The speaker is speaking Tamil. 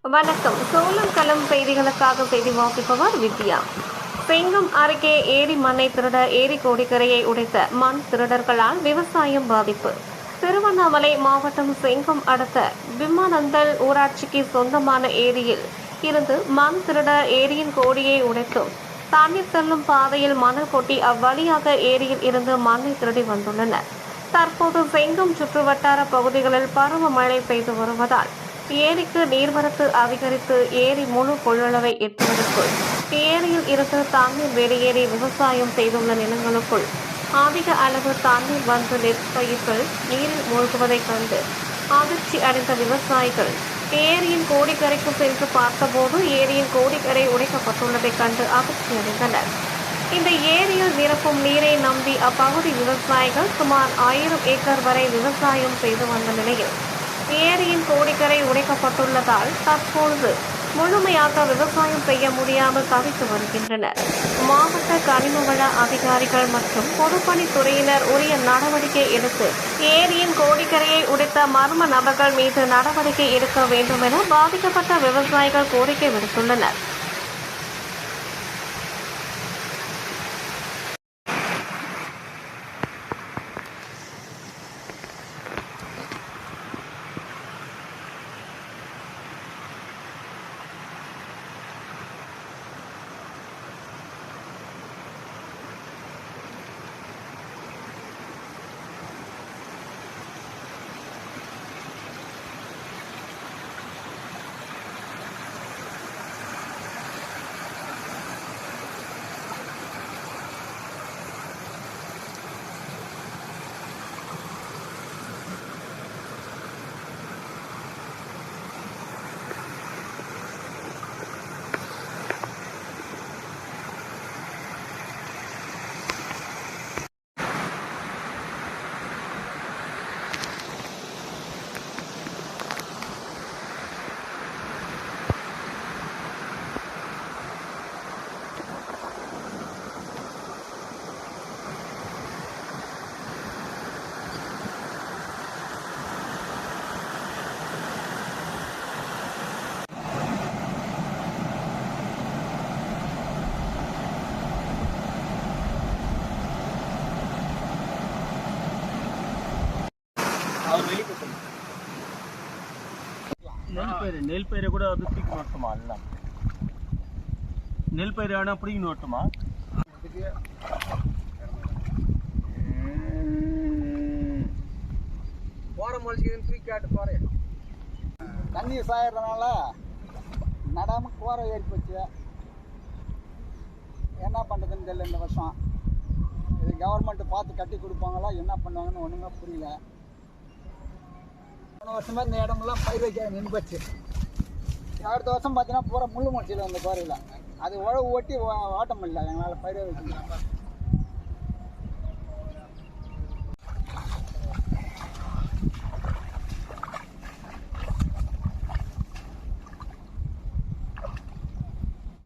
வணக்கம். சோளம் களம் செய்திகளுக்காக செய்தி வாசிப்பவர் வித்யா. செங்கம் அருகே ஏரி மண்ணை திருட ஏரி கோடிக்கரையை உடைத்த மண் திருடர்களால் விவசாயம் பாதிப்பு. திருவண்ணாமலை மாவட்டம் செங்கம் அடுத்த விம்மானந்தல் ஊராட்சிக்கு சொந்தமான ஏரியில் இருந்து மண் திருட ஏரியின் கோடியை உடைத்தும் தண்ணீர் செல்லும் பாதையில் மணல் கொட்டி அவ்வழியாக ஏரியில் இருந்து மண்ணை திருடி வந்துள்ளனர். தற்போது செங்கம் சுற்றுவட்டார பகுதிகளில் பருவமழை பெய்து வருவதால் ஏரிக்கு நீர்வரத்து அதிகரித்து ஏரி முழு கொள்ளளவை எட்டுவதற்குள் ஏரியில் இருந்து தண்ணீர் வெளியேறி விவசாயம் செய்துள்ள நிலங்களுக்குள் அதிக அளவு தண்ணீர் வந்து நெற்பயிர்கள் நீரில் மூழ்குவதைக் கண்டு அதிர்ச்சி அடைந்த விவசாயிகள் ஏரியின் கோடிக்கரைக்கு சென்று பார்த்தபோது ஏரியின் கோடிக்கரை உடைக்கப்பட்டுள்ளதைக் கண்டு அதிர்ச்சி அடைந்தனர். இந்த ஏரியில் நிரப்பும் நீரை நம்பி அப்பகுதி விவசாயிகள் சுமார் 1000 ஏக்கர் வரை விவசாயம் செய்து வந்த நிலையில் ஏரியின் கோடிக்கரை உடைக்கப்பட்டுள்ளதால் தற்பொழுது முழுமையாக விவசாயம் செய்ய முடியாமல் தவித்து வருகின்றனர். மாவட்ட கனிம வள அதிகாரிகள் மற்றும் பொதுப்பணித்துறையினர் உரிய நடவடிக்கை எடுத்து ஏரியின் கோடிக்கரையை உடைத்த மர்ம நபர்கள் மீது நடவடிக்கை எடுக்க வேண்டும் என பாதிக்கப்பட்ட விவசாயிகள் கோரிக்கை விடுத்துள்ளனர். நெல் பயிரை கூட வந்து தூக்கி நோட்டுமா? எல்லாம் நெல் பயிர் வேணா பிடிக்கி நோட்டுமா? போற மொழிச்சுன்னு தூக்கி காட்டு போற தண்ணி சாயறதுனால நடாம கோரை ஏறி போச்சு. என்ன பண்ணுறதுன்னு தெரியல. இந்த வருஷம் இது கவர்மெண்ட் பார்த்து கட்டி கொடுப்பாங்களா என்ன பண்ணுவாங்கன்னு ஒன்றுமே புரியல. போன வருஷமா இந்த இடமெல்லாம் பயிர் வைக்க நின்று போச்சு. அடுத்த வருஷம் பார்த்தீங்கன்னா பூரா முள்ளு முடிச்சிடும் அந்த கோரையில். அது உழவு ஓட்டி ஓட்ட முடியல எங்களால் பயிர் வைக்க.